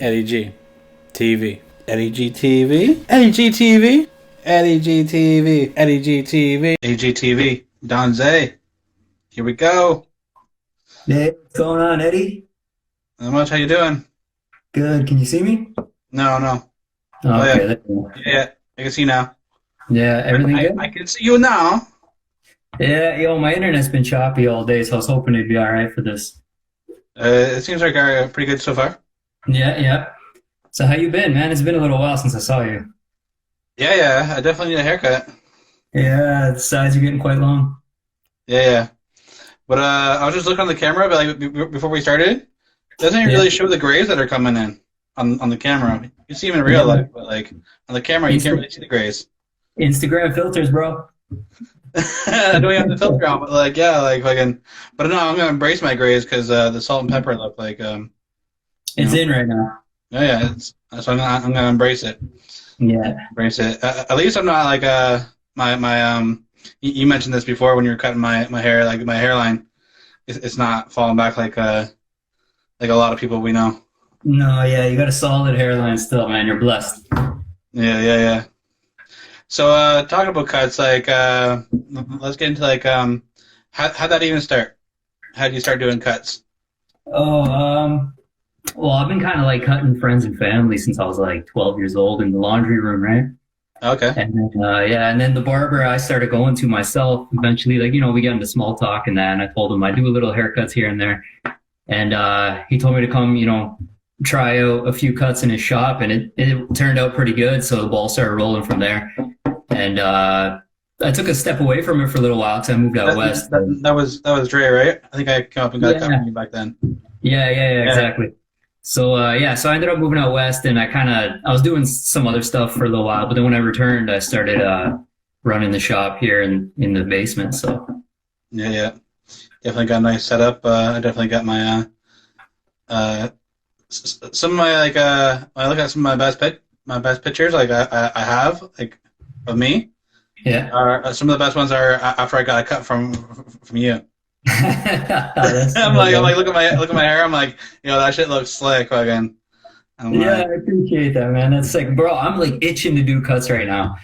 Eddie G. TV. Eddie G TV. Eddie G TV. Eddie G TV. Eddie G TV. Eddie G TV. Donsai. Here we go. Hey, what's going on, Eddie? Not much. How you doing? Good. Can you see me? No, no. Oh, Oh okay. yeah. There you go. Yeah, I can see now. Yeah, everything good? I can see you now. Yeah, my internet's been choppy all day, so I was hoping it'd be all right for this. It seems like pretty good so far. Yeah. So how you been, man? It's been a little while since I saw you. Yeah. I definitely need a haircut. Yeah, the sides are getting quite long. Yeah. But I was just looking on the camera, but like before we started, it doesn't Yeah. really show the grays that are coming in on the camera. You see them in real life, but like on the camera, you can't really see the grays. Instagram filters, bro. Don't even have the filter on, but like fucking. But no, I'm gonna embrace my grays because the salt and pepper look like It's in right now. yeah. So I'm gonna embrace it. Yeah. Embrace it. At least I'm not like my. You mentioned this before when you were cutting my hair, like my hairline. It's not falling back like a lot of people we know. No, yeah, you got a solid hairline still, man. You're blessed. Yeah. So talking about cuts, like let's get into like how'd that even start? How did you start doing cuts? Oh, well, I've been kind of like cutting friends and family since I was like 12 years old in the laundry room, right? Okay. And then, and then the barber I started going to myself eventually, like, we got into small talk and that, and I told him I do a little haircuts here and there. And he told me to come, try out a few cuts in his shop, and it turned out pretty good. So the ball started rolling from there. And I took a step away from it for a little while because I moved out west. That was Dre, right? I think I came up and got a cut Yeah. from you back then. Yeah, exactly. So so I ended up moving out west, and I was doing some other stuff for a little while, but then when I returned, I started running the shop here in the basement. So Yeah. Definitely got a nice setup. I definitely got my some of my like when I look at some of my best pictures like I have like of me. yeah. Are some of the best ones are after I got a cut from you. That's I'm like look at my hair. I'm like, that shit looks slick fucking. I'm Yeah, like, I appreciate that, man. That's like, bro, I'm like itching to do cuts right now.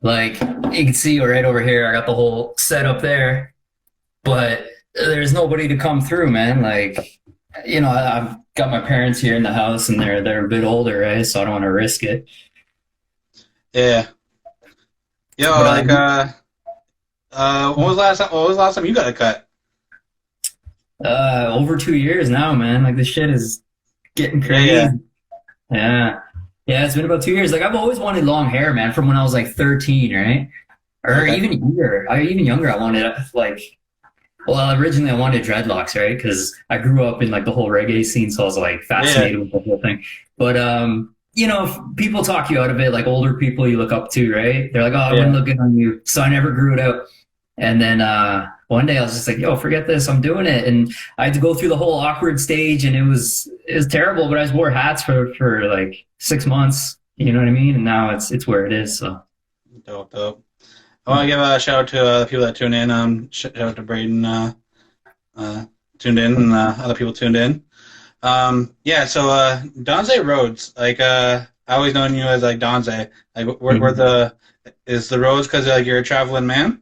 Like, you can see right over here, I got the whole setup there, but there's nobody to come through, man. Like, I've got my parents here in the house, and they're a bit older, right? So I don't want to risk it. yeah. Yo, But like when was the last time you got a cut? over 2 years now, man. Like, this shit is getting crazy. Yeah. Yeah, it's been about 2 years. Like, I've always wanted long hair, man, from when I was like 13, right? Or Okay. even younger. Even younger, I wanted originally I wanted dreadlocks, right? Because I grew up in like the whole reggae scene, so I was like fascinated with the whole thing. But if people talk you out of it, like older people you look up to, right? They're like, "Oh, it wouldn't look good on you," so I never grew it out. And then one day I was just like, "Yo, forget this, I'm doing it." And I had to go through the whole awkward stage, and it was terrible. But I just wore hats for like 6 months. You know what I mean? And now it's where it is. So Dope. I want to give a shout out to the people that tuned in. Shout out to Braden, tuned in, and other people tuned in. So Donsai Roads, like I always known you as like Donsai. Like where is the roads because like you're a traveling man?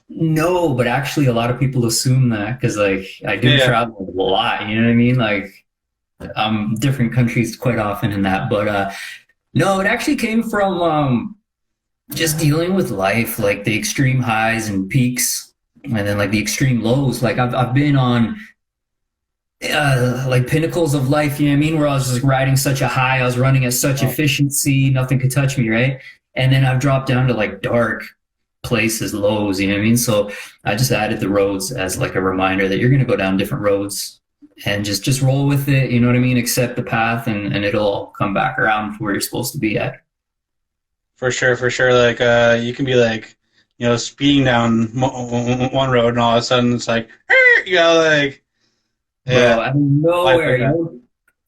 no, but actually a lot of people assume that because like I do travel a lot. You know what I mean? Like different countries quite often in that. But no, it actually came from just dealing with life, like the extreme highs and peaks, and then like the extreme lows. Like I've been on like pinnacles of life, you know what I mean, where I was just riding such a high, I was running at such efficiency, nothing could touch me, right? And then I've dropped down to like dark places, lows, you know what I mean? So I just added the roads as like a reminder that you're going to go down different roads and just roll with it, you know what I mean? Accept the path, and it'll all come back around to where you're supposed to be at. For sure. Like you can be like, speeding down one road, and all of a sudden it's like, like, yeah, Bro, out of nowhere,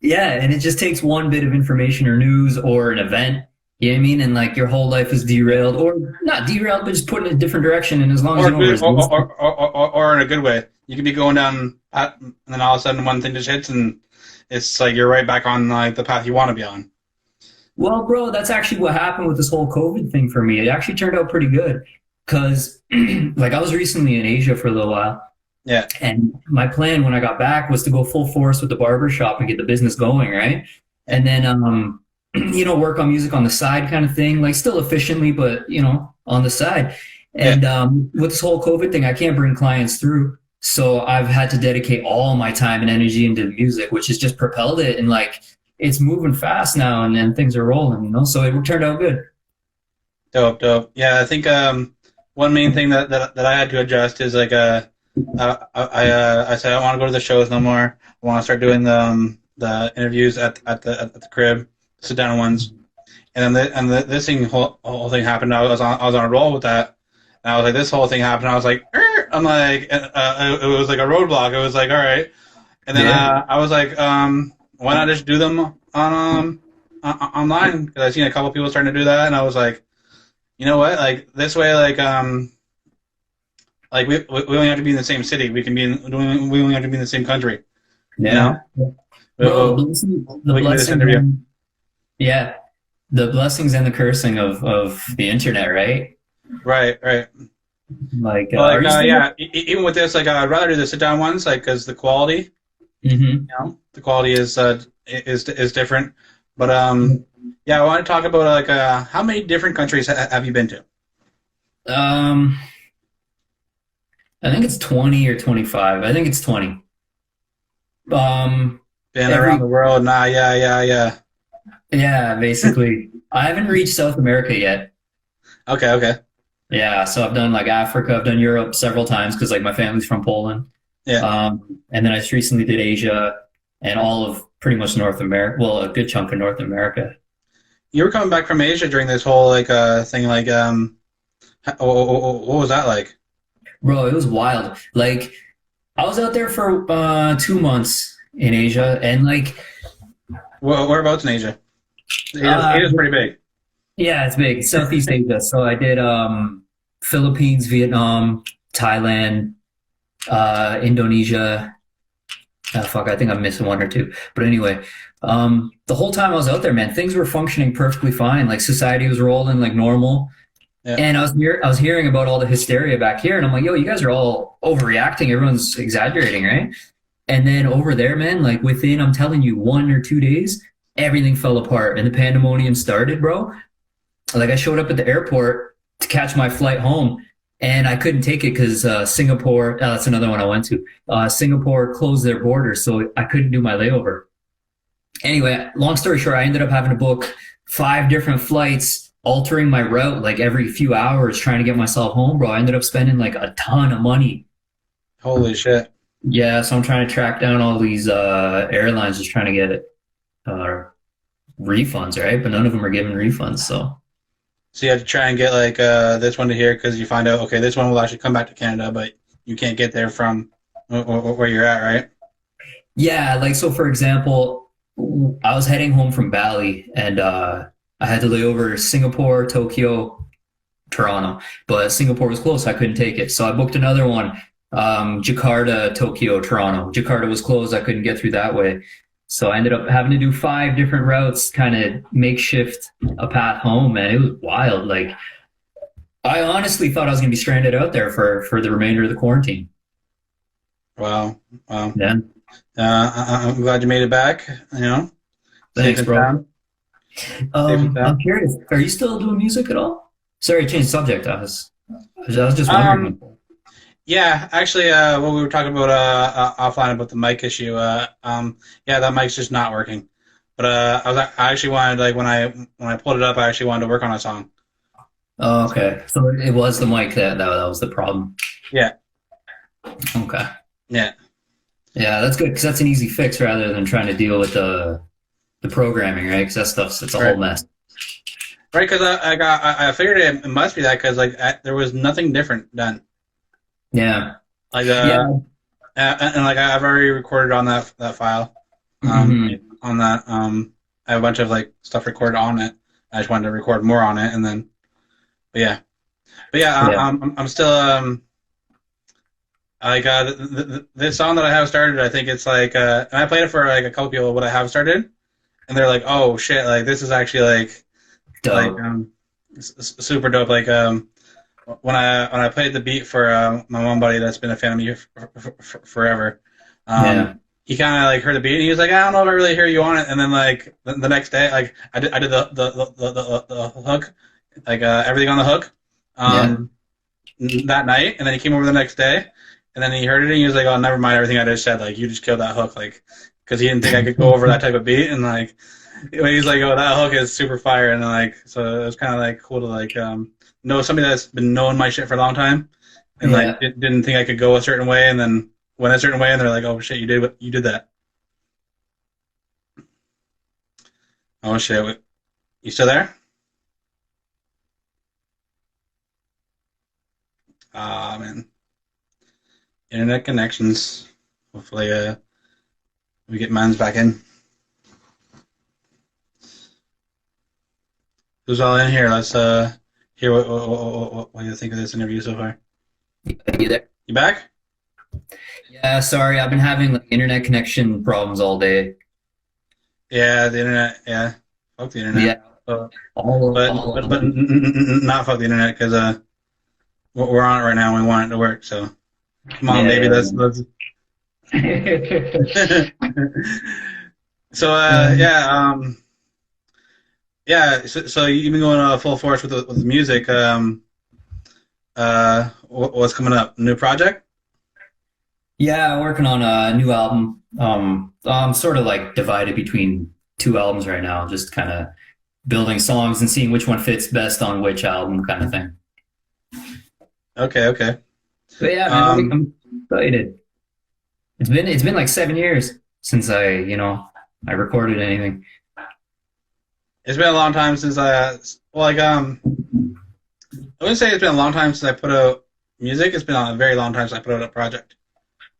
yeah, and it just takes one bit of information or news or an event, you know what I mean? And like your whole life is derailed, or not derailed, but just put in a different direction. And as long as you don't resist, or in a good way, you could be going down, and then all of a sudden one thing just hits, and it's like you're right back on like the path you want to be on. Well, bro, that's actually what happened with this whole COVID thing for me. It actually turned out pretty good because, like, I was recently in Asia for a little while, Yeah, and my plan when I got back was to go full force with the barber shop and get the business going, right? yeah, And then, work on music on the side kind of thing, like still efficiently, but, on the side. yeah. And with this whole COVID thing, I can't bring clients through. So I've had to dedicate all my time and energy into music, which has just propelled it. And like, it's moving fast now and things are rolling. So it turned out good. Dope, dope. Yeah, I think one main thing that I had to adjust is like I said I don't want to go to the shows no more. I want to start doing the interviews at the crib, sit down ones. And then this whole thing happened. I was on a roll with that. And I was like, this whole thing happened. I was like, I'm like, it was like a roadblock. It was like, all right. And then Yeah. I was like, why not just do them online? Because I seen a couple people starting to do that, and I was like, you know what? Like this way, like we only have to be in the same city. We only have to be in the same country. You know, Yeah. we, Bro, we, the we can do this blessings interview. yeah, the blessings and the cursing of the internet, right? Right, right. Like, But are like, you still? yeah, even with this, like, I'd rather do the sit down ones, like, because the quality, Hmm. the quality is different. But yeah, I want to talk about like, how many different countries have you been to? Um, I think it's 20 or 25. I think it's 20. Um, Been around every the world? Nah, yeah, yeah, yeah. Yeah, basically. I haven't reached South America yet. Okay, okay, Yeah, so I've done like Africa, I've done Europe several times because like my family's from Poland. yeah. And then I just recently did Asia and all of pretty much North America. Well, a good chunk of North America. You were coming back from Asia during this whole like thing, like what was that like? Bro, it was wild. Like I was out there for 2 months in Asia and like Whereabouts in Asia? uh Asia's pretty big. yeah, it's big. Southeast Asia. So I did Philippines, Vietnam, Thailand, Indonesia. Fuck, I think I'm missing one or two. But anyway, the whole time I was out there, man, things were functioning perfectly fine. Like society was rolling like normal. Yeah. And I was hearing about all the hysteria back here, and I'm like, yo, you guys are all overreacting. Everyone's exaggerating, right? And then over there, man, like within, I'm telling you, 1 or 2 days, everything fell apart and the pandemonium started, bro. Like I showed up at the airport to catch my flight home, and I couldn't take it because Singapore. That's another one I went to. Singapore closed their borders, so I couldn't do my layover. Anyway, long story short, I ended up having to book 5 different flights, altering my route like every few hours, trying to get myself home, bro. I ended up spending like a ton of money. Holy shit. Yeah, so I'm trying to track down all these airlines, just trying to get uh, refunds, right? But none of them are giving refunds, so. So you have to try and get like this one to here because you find out okay this one will actually come back to Canada, but you can't get there from where you're at, right? Yeah, like so for example, I was heading home from Bali and I had to lay over Singapore, Tokyo, Toronto, but Singapore was closed, so I couldn't take it. So I booked another one, Jakarta, Tokyo, Toronto. Jakarta was closed, I couldn't get through that way. So I ended up having to do 5 different routes, kind of makeshift a path home, and it was wild. Like I honestly thought I was gonna be stranded out there for the remainder of the quarantine. Wow. Wow. Yeah. I'm glad you made it back. You know, safe Thanks, and bro. sound. Safe and I'm sound. curious. Are you still doing music at all? Sorry, change subject. I was just Um, wondering. yeah, actually, what we were talking about offline about the mic issue. Yeah, that mic's just not working. But I actually wanted like when I pulled it up, I actually wanted to work on a song. Oh, So okay. So it was the mic that was the problem. yeah, Okay. yeah. Yeah, that's good because that's an easy fix rather than trying to deal with the programming, right? Because that stuff's it's a whole Right. mess. Right, because I figured it must be that because like there was nothing different done. Yeah. Like Yeah. and like I've already recorded on that file. Hmm. On that I have a bunch of like stuff recorded on it. I just wanted to record more on it, and then but yeah, Yeah. I'm still Like this song that I have started, I think it's like, and I played it for like a couple people. What I have started, and they're like, "Oh shit! Like this is actually like Dope. super dope." Like when I played the beat for my one buddy that's been a fan of me forever, Yeah. he kind of like heard the beat and he was like, "I don't know if I really hear you on it." And then like the next day, like I did the hook, like everything on the hook, Yeah. um, that night, and then he came over the next day, and then he heard it and he was like, "Oh, never mind everything I just said. Like you just killed that hook, like." Because he didn't think I could go over that type of beat, and like he's like, "Oh, that hook is super fire," and like so it was kind of like cool to like know somebody that's been knowing my shit for a long time, and like Yeah. didn't think I could go a certain way, and then went a certain way, and they're like, "Oh shit, you did that." Oh shit, you still there? Ah man, internet connections. Hopefully, we get mines back in. Who's all in here? Let's hear what you think of this interview so far. You there? You back? Yeah, sorry, I've been having like internet connection problems all day. Yeah, the internet. Yeah, fuck the internet. Yeah, So, all, but all but not fuck the internet because we're on it right now and we want it to work. So come on, baby, yeah, let's. yeah. So Um, yeah. So you've been going full force with the music. What's coming up? New project? yeah, working on a new album. I'm sort of like divided between two albums right now, just kind of building songs and seeing which one fits best on which album, kind of thing. Okay, okay. But yeah, man, Um, I'm excited. It's been like 7 years since I recorded anything. it's been a long time since I wouldn't say it's been a long time since I put out music. It's been a very long time since I put out a project.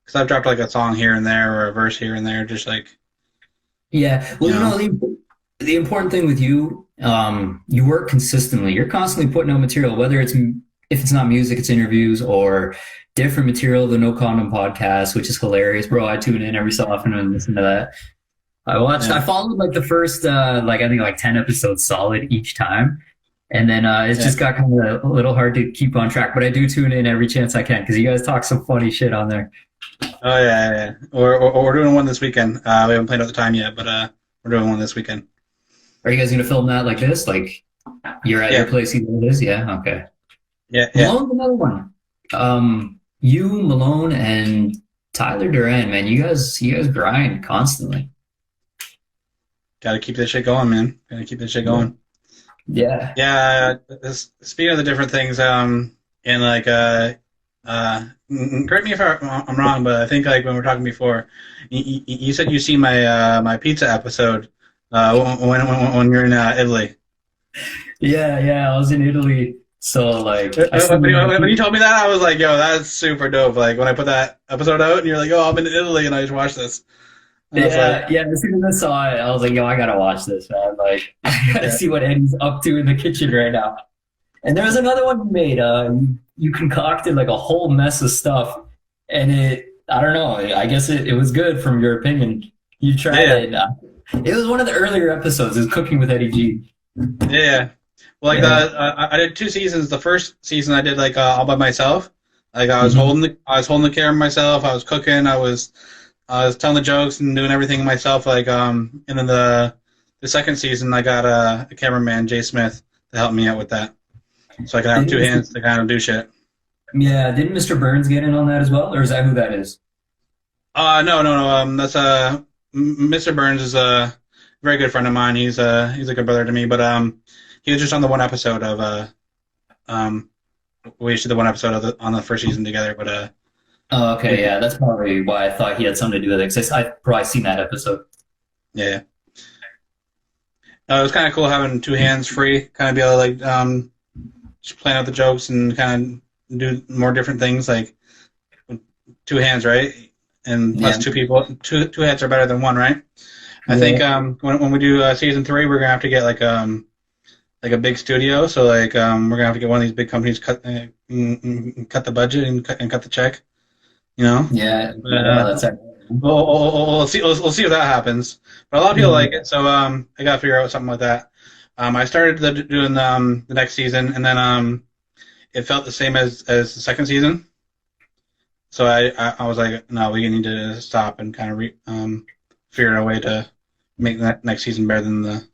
Because I've dropped like a song here and there or a verse here and there, just like Yeah, you well, know. the important thing with you, you work consistently. You're constantly putting out material, whether it's if it's not music, it's interviews or different material. The No Condom podcast, which is hilarious, bro. I tune in every so often and listen to that. I Yeah, followed like the first, like I think like 10 episodes solid each time, and then it's yeah. just got kind of a little hard to keep on track. But I do tune in every chance I can because you guys talk some funny shit on there. Oh yeah, yeah. Yeah. We're doing one this weekend. We haven't played out the time yet, but we're doing one this weekend. Are you guys gonna film that like this? Like you're at your Yeah, place, it is? Yeah, okay. yeah, yeah. Malone's another one. You, Malone, and Tyler Duran, man, you guys grind constantly. Got to keep this shit going, man. Got to keep this shit going. Yeah. Yeah. Speaking of the different things, and like correct me if I'm wrong, but I think like when we were talking before, you said you seen my my pizza episode when you're in Italy. Yeah, yeah. I was in Italy, so like I When seen my when you told me that, I was like, "Yo, that's super dope!" Like when I put that episode out, and you're like, "Oh, I'm in Italy, and I just watched this." And I was like, yeah, yeah. As soon as I saw it, I was like, "Yo, I gotta watch this, man!" Like, I gotta "Yeah, see what Eddie's up to in the kitchen right now. And there was another one you made. You concocted like a whole mess of stuff, and I don't know. I guess it was good from your opinion. You tried yeah, it. It was one of the earlier episodes. It was Cooking with Eddie G. yeah." Yeah. Well, like Yeah. I did two seasons. The first season I did like all by myself. Like Hmm. I was holding the camera myself. I was cooking. I was telling the jokes and doing everything myself. Like and then the second season I got a cameraman Jay Smith to help me out with that, so I can have Didn't two Mr. hands to kind of do shit. Yeah, didn't Mr. Burns get in on that as well, or is that who that is? No, no, no. That's Mr. Burns is a very good friend of mine. He's a good brother to me. But he was just on the one episode of um, we just did the one episode of on the first season together. But Oh, yeah, okay, yeah, that's probably why I thought he had something to do with it. Because I've probably seen that episode. yeah. It was kind of cool having two hands free, kind of be able to like just plan out the jokes and kind of do more different things like two hands, right? And Yeah, us two people, two heads are better than one, right? I think yeah, when we do season three, we're gonna have to get like a big studio. So like we're gonna have to get one of these big companies cut cut the budget and cut the check You know, Yeah, but, yeah, that's it. we'll see if that happens. But a lot of people like it, so I gotta figure out something like that. I started doing the next season, and then it felt the same as the second season. So I was like, no, we need to stop and kind of figure out a way to make that next season better than the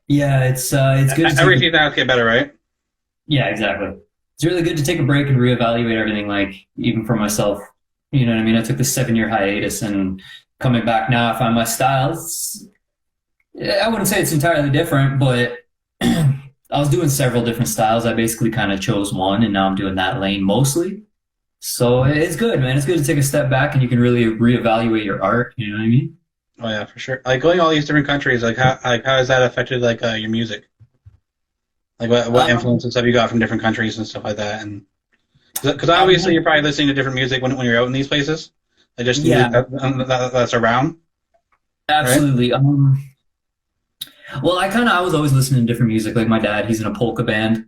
Yeah, it's good to take every a, season has to get better, right? yeah, exactly. It's really good to take a break and reevaluate everything. Like even for myself, you know what I mean. I took this 7 year hiatus, and coming back now, I find my style. I wouldn't say it's entirely different, but I was doing several different styles. I basically kind of chose one, and now I'm doing that lane mostly. So it's good, man. It's good to take a step back, and you can really reevaluate your art. You know what I mean? Oh yeah, for sure. Like going to all these different countries, how has that affected like your music? Like what Um, influences have you got from different countries and stuff like that? And because obviously you're probably listening to different music when you're out in these places, like just music yeah, that's around, right? absolutely. Well, I was always listening to different music. Like my dad, he's in a polka band.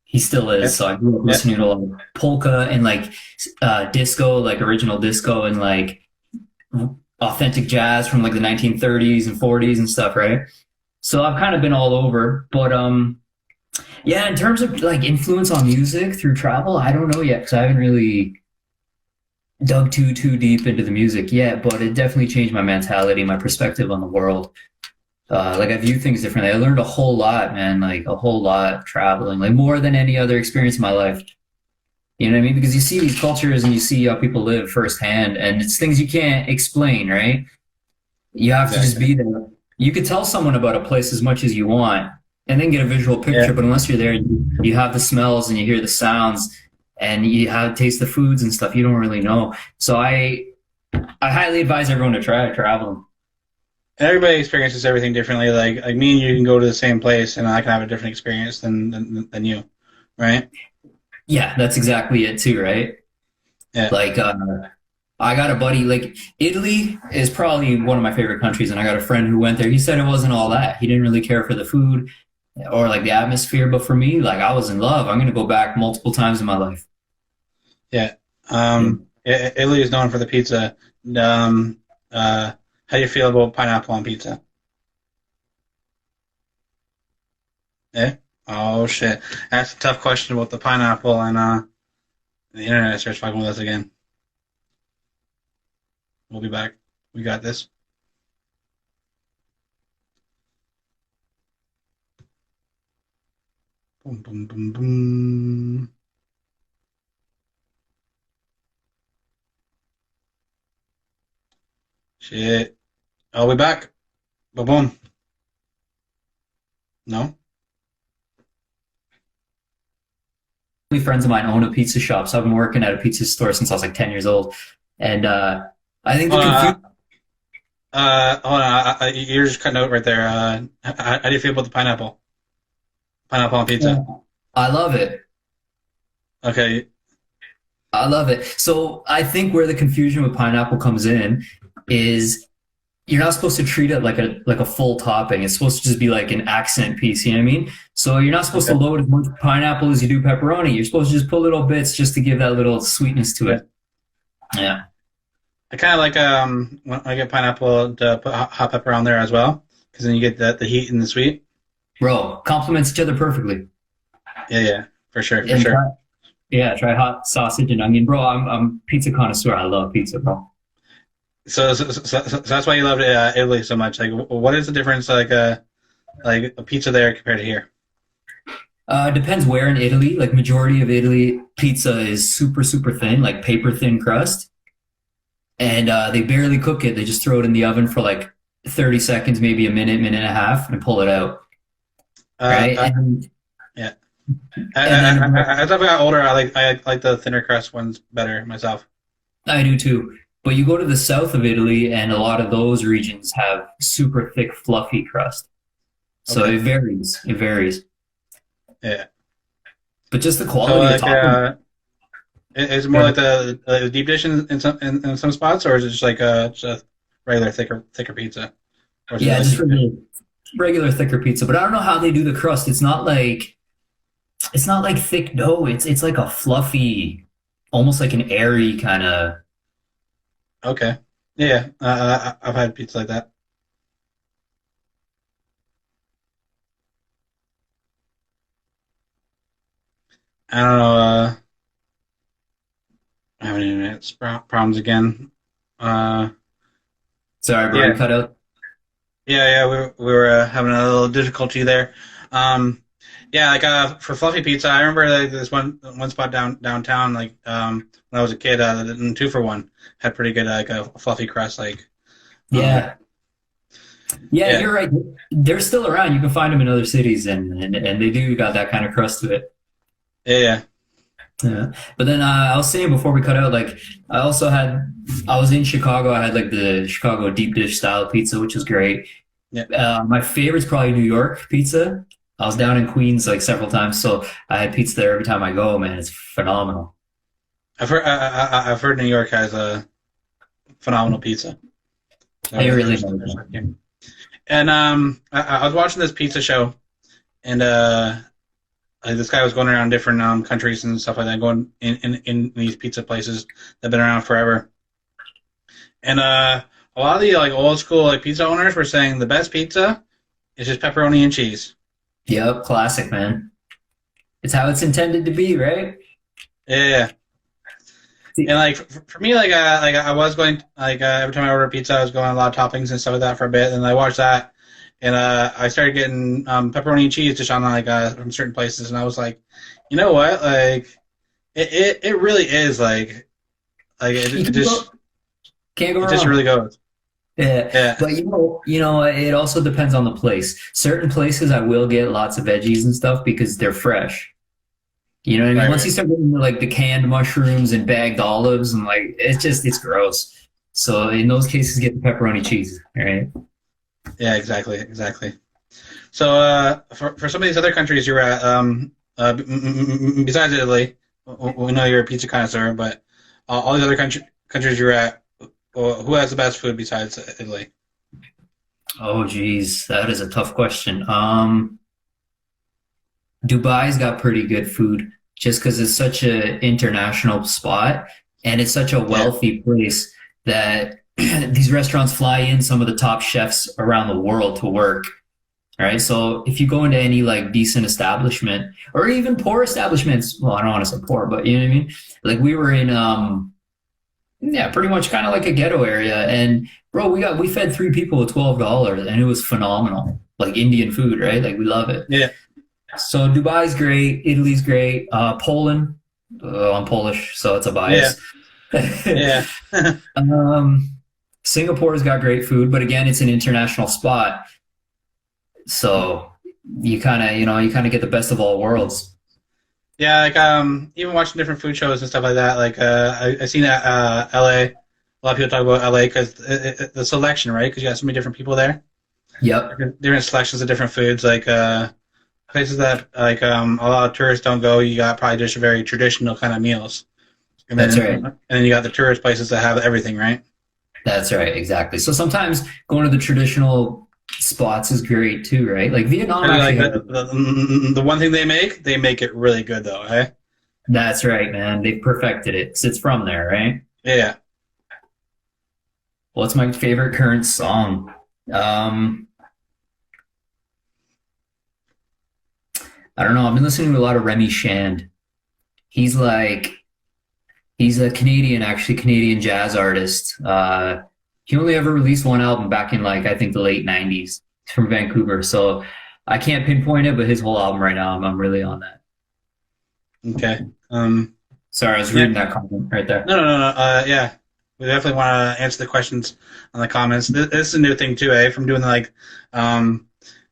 He still Yeah, is. So I grew up yeah. listening to a lot of polka and like disco, like original disco and like authentic jazz from like the 1930s and 40s and stuff, right? So I've kind of been all over. But yeah, in terms of like influence on music through travel, I don't know yet because I haven't really dug too deep into the music yet. But it definitely changed my mentality, my perspective on the world. Like I view things differently. I learned a whole lot, man, like a whole lot traveling, like more than any other experience in my life. You know what I mean? Because you see these cultures and you see how people live firsthand, and it's things you can't explain, right? You have to just Exactly. be there. You could tell someone about a place as much as you want and then get a visual Yeah. picture, but unless you're there, you have the smells and you hear the sounds and you have taste the foods and stuff, you don't really know. So I highly advise everyone to try traveling. And everybody experiences everything differently. Like me and you can go to the same place, and I can have a different experience than you, right? Yeah, that's exactly it too, right? Yeah. Like I got a buddy, like Italy is probably one of my favorite countries, and I got a friend who went there. He said it wasn't all that. He didn't really care for the food or like the atmosphere, but for me, like I was in love. I'm gonna go back multiple times in my life. Yeah. Yeah. Italy is known for the pizza. How do you feel about pineapple on pizza? Yeah. Oh shit. That's a tough question about the pineapple, and the internet starts fucking with us again. We'll be back. We got this. Boom, boom, boom, boom. Shit. Oh, we back. Boom, boom. No. Friends of mine own a pizza shop, so I've been working at a pizza store since I was like 10 years old. And I think the Hold on. confusion. Hold on. You're just cutting out right there. How do you feel about the pineapple? Pineapple on pizza. I love it. Okay. I love it. So I think where the confusion with pineapple comes in is you're not supposed to treat it like a full topping. It's supposed to just be like an accent piece. You know what I mean? So you're not supposed to Okay. load as much pineapple as you do pepperoni. You're supposed to just put little bits just to give that little sweetness to Yeah. it. Yeah, I kind of like when I get pineapple to put hot pepper on there as well, because then you get the heat and the sweet. bro, complements each other perfectly. Yeah, yeah, for sure, for And sure. yeah, try hot sausage and onion, bro. I'm a pizza connoisseur. I love pizza, bro. So that's why you love Italy so much. Like, what is the difference like a pizza there compared to here? Depends where in Italy. Like majority of Italy, pizza is super thin, like paper thin crust, and they barely cook it. They just throw it in the oven for like 30 seconds, maybe a minute and a half, and pull it out. Uh, Right, uh yeah. and then As I've got older, I like the thinner crust ones better myself. I do too. But you go to the south of Italy, and a lot of those regions have super thick, fluffy crust. So Okay. it varies. It varies. Yeah. But just the So quality of topping. is it more like the deep dish in some spots, or is it just a regular thicker pizza, or is it Yeah, like just deep dish? regular thicker pizza. But I don't know how they do the crust. It's not like thick dough. It's like a fluffy, almost like an airy kind of. Okay. Yeah, I've had pizza like that. I don't know. I haven't internet problems again. Uh, Sorry, bro, you yeah, cut out. yeah. We were having a little difficulty there. Um, yeah, like for fluffy pizza, I remember like this one spot downtown. Like when I was a kid, the 2 for 1 had pretty good like a fluffy crust. Like um, Yeah, yeah, yeah, you're right. They're still around. You can find them in other cities, and they do got that kind of crust to it. yeah, Yeah. But then I was saying before we cut out, like I also had, I was in Chicago. I had like the Chicago deep dish style pizza, which was great. yeah. My favorite's probably New York pizza. I was down in Queens like several times, so I had pizza there every time I go. Man, it's phenomenal. I've heard New York has a phenomenal pizza. I really like There's that. yeah. And I was watching this pizza show, and like this guy was going around different countries and stuff like that, going in these pizza places that've been around forever. And a lot of the like old school like pizza owners were saying the best pizza is just pepperoni and cheese. Yep, classic, man. It's how it's intended to be, right? Yeah. And See, like for me, like I was going like every time I order pizza, I was going a lot of toppings and stuff like that for a bit, and I watched that, and I started getting pepperoni and cheese just on like from certain places, and I was like, you know what, like it really is like you it can just go, can't go it just really wrong. goes. Yeah, Yeah, but it also depends on the place. Certain places I will get lots of veggies and stuff because they're fresh. You know what I mean? right, Once right. you start getting into like the canned mushrooms and bagged olives and like it's gross. So in those cases, get the pepperoni cheese, right? Yeah, exactly, exactly. So for some of these other countries you're at, besides Italy, we know you're a pizza connoisseur, but all these other countries you're at, who has the best food besides Italy? Oh geez, that is a tough question. Dubai's got pretty good food just because it's such an international spot and it's such a Yeah, wealthy place that these restaurants fly in some of the top chefs around the world to work. All right. So if you go into any like decent establishment or even poor establishments, well, I don't want to say poor, but you know what I mean? Like we were in yeah, pretty much kind of like a ghetto area. And bro, we fed 3 people with $12 and it was phenomenal. Like Indian food, right? Like we love it. yeah, So Dubai's great, Italy's great, Poland. I'm Polish, so it's a yeah, bias. yeah, um, Singapore's got great food, but again, it's an international spot, so you kind of get the best of all worlds. yeah. Like even watching different food shows and stuff like that. Like I seen at LA. A lot of people talk about LA because the selection, right? Because you got so many different people there. Yep, Different selections of different foods. Like places that like a lot of tourists don't go. You got probably just very traditional kind of meals, that's right. and then you got the tourist places that have everything, right? That's right, exactly. So sometimes going to the traditional spots is great too, right? Like Vietnam And actually like has. the one thing they make it really good though, eh? That's right, man. They've perfected it 'cause it's from there, right? Yeah. What's my favorite current song? Um, I don't know. I've been listening to a lot of Remy Shand. He's like he's a Canadian, actually Canadian jazz artist. He only ever released one album back in like I think the late '90s. He's from Vancouver, so I can't pinpoint it, but his whole album right now, I'm really on that. Okay. Sorry, I was Yeah. reading that comment right there. No. Yeah. We definitely want to answer the questions on the comments. This is a new thing too, eh? From doing like um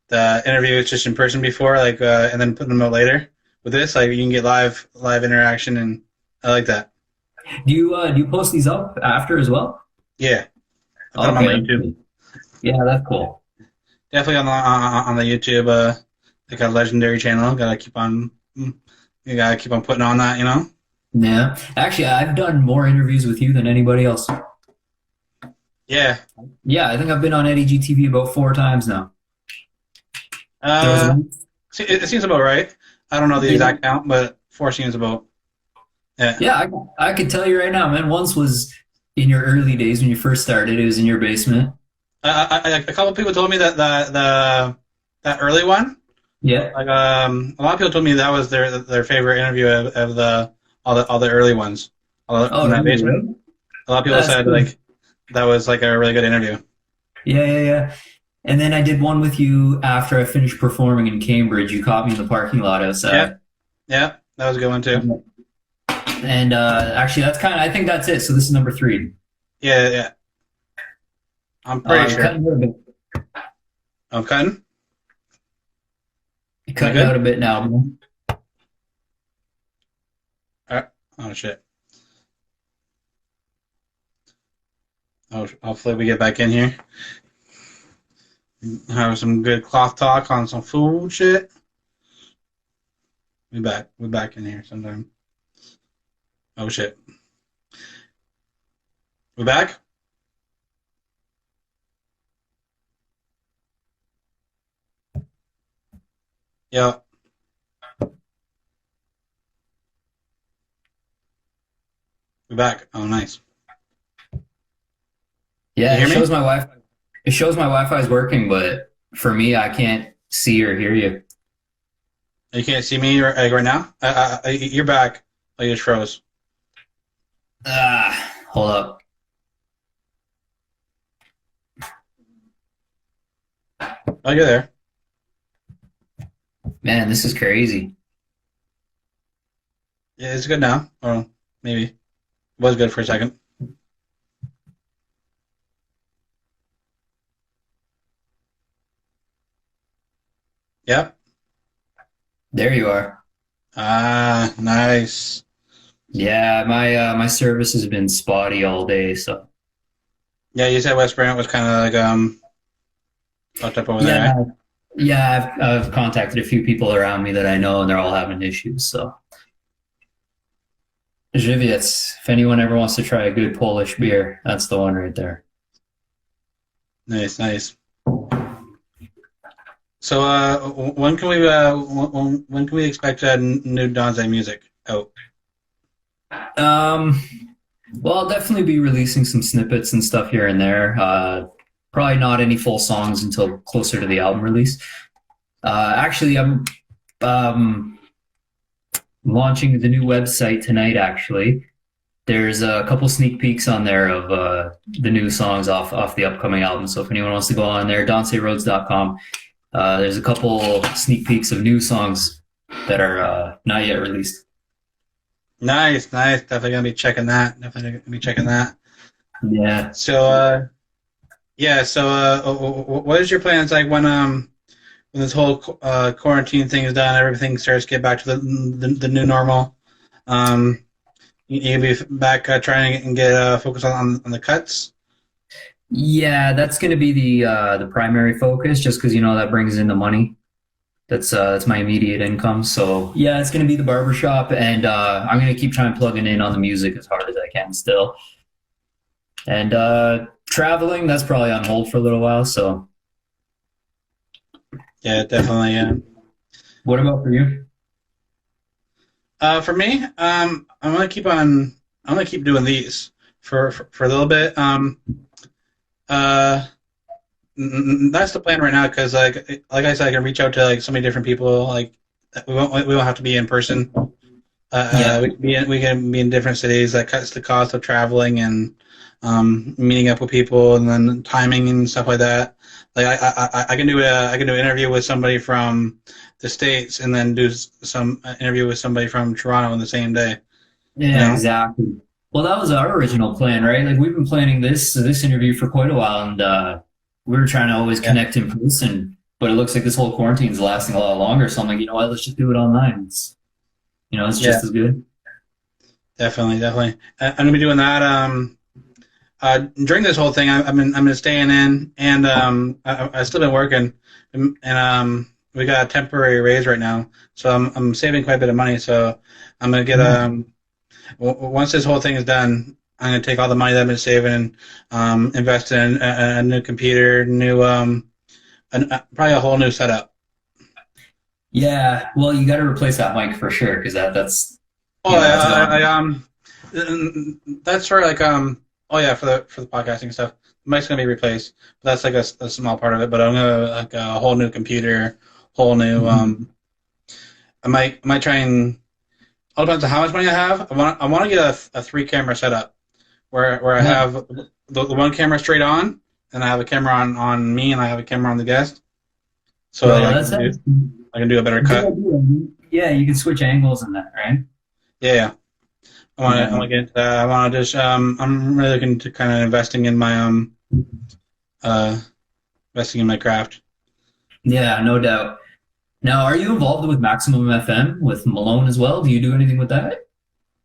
the interviews just in person before, like and then putting them out later. With this, like you can get live interaction, and I like that. Do you post these up after as well? Yeah. I put them on Okay, the that's YouTube. cool. Yeah, that's cool. Definitely on the YouTube, like a legendary channel. You gotta keep on putting on that, you know. Yeah, actually, I've done more interviews with you than anybody else. Yeah. Yeah, I think I've been on Eddie GTV about 4 times now. There was Uh, one. it seems about right. I don't know the Yeah, exact count, but four seems about. Yeah. yeah, I could tell you right now, man. Once was in your early days when you first started, it was in your basement. A couple of people told me that that early one, Yeah. like a lot of people told me that was their favorite interview of the all the early ones Oh, in that really? basement. Really? A lot of people That's said cool. like that was like a really good interview. Yeah, yeah, yeah. And then I did one with you after I finished performing in Cambridge. You caught me in the parking lot Yep, outside. yep, that was a good one too. And actually, that's kind of, I think that's it. So this is number three. Yeah, yeah, I'm pretty You're sure. cutting out a bit. I'm cutting. You're Am I cutting out good? a bit now, man. Oh shit. Oh, hopefully we get back in here. Have some good cloth talk on some food shit. We back. We back in here sometime. Oh shit. We back? Yeah. We back. Oh nice. You Yeah, hear me? It shows my Wi-Fi is working, but for me, I can't see or hear you. You can't see me right now? You're back. Oh, you just froze. Hold up. Oh, you're there. Man, this is crazy. Yeah, it's good now. Or maybe. It was good for a second. Yep. There you are. Ah, nice. Yeah, my service has been spotty all day, so Yeah, you said West Brant was kind of like fucked up over there, eh? yeah, yeah. I've contacted a few people around me that I know, and they're all having issues. So Żywiec, if anyone ever wants to try a good Polish beer, that's the one right there. Nice, nice. So, when can we when can we expect new Donsai music out? Um, well, I'll definitely be releasing some snippets and stuff here and there. Probably not any full songs until closer to the album release. Actually, I'm um, launching the new website tonight. Actually, there's a couple sneak peeks on there of the new songs off the upcoming album. So if anyone wants to go on there, donsairoads.com. There's a couple sneak peeks of new songs that are not yet released. Nice, nice. Definitely gonna be checking that. Definitely gonna be checking that. Yeah. So, yeah. So, what is your plans like when this whole quarantine thing is done, everything starts to get back to the new normal? Um, you'll be back trying and get focus on the cuts. Yeah, that's going to be the primary focus, just because that brings in the money. That's my immediate income. So yeah, it's going to be the barbershop, and I'm going to keep trying plugging in on the music as hard as I can still. And traveling, that's probably on hold for a little while. So Yeah, definitely. Yeah. what about for you? For me, I'm gonna keep on. I'm gonna keep doing these for a little bit. Uh, that's the plan right now because like I said, I can reach out to like so many different people. Like we won't have to be in person. Yeah, We can be in different cities. That cuts the cost of traveling and meeting up with people, and then timing and stuff like that. Like I can do I can do an interview with somebody from the states, and then do some interview with somebody from Toronto on the same day. You yeah, know? exactly. Well, that was our original plan, right? Like we've been planning this interview for quite a while, and we were trying to always Yeah, connect in person. But it looks like this whole quarantine is lasting a lot longer. So I'm like, you know what? Let's just do it online. It's yeah, just as good. definitely, definitely. I'm gonna be doing that. During this whole thing, I've been staying in, and I've still been working, and we got a temporary raise right now, so I'm saving quite a bit of money. So I'm gonna get once this whole thing is done, I'm gonna take all the money that I've been saving and invest in a new computer, new probably a whole new setup. Yeah, well, you got to replace that mic for sure because that's Oh, that's I gone. that's sort of like. Oh yeah, for the podcasting stuff. The mic's gonna be replaced, but that's like a small part of it. But I'm gonna like a whole new computer, whole new. I might try and. All depends on how much money I have. I want to get a three camera setup where I No, have the one camera straight on, and I have a camera on me, and I have a camera on the guest, so bro, like that's a I can do a better good cut. idea. Yeah, you can switch angles in that, right? Yeah, yeah. I want Yeah. to get into that. I want to just I'm really looking to kind of uh investing in my craft. Yeah, no doubt. Now, are you involved with Maximum FM with Malone as well? Do you do anything with that?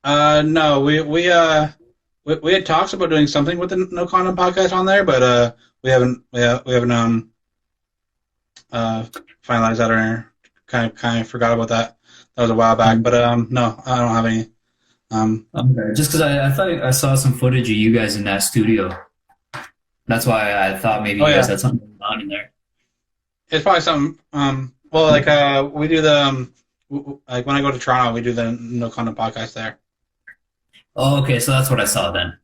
No, we had talks about doing something with the No Condom podcast on there, but we haven't uh finalized that or kind of forgot about that. That was a while back, but no, I don't have any. Okay. Just because I thought I saw some footage of you guys in that studio. That's why I thought maybe Oh you guys yeah, had something going on in there. it's probably some well like we do the like when I go to Toronto, we do the No Condom podcast there. Oh, okay. So that's what I saw then.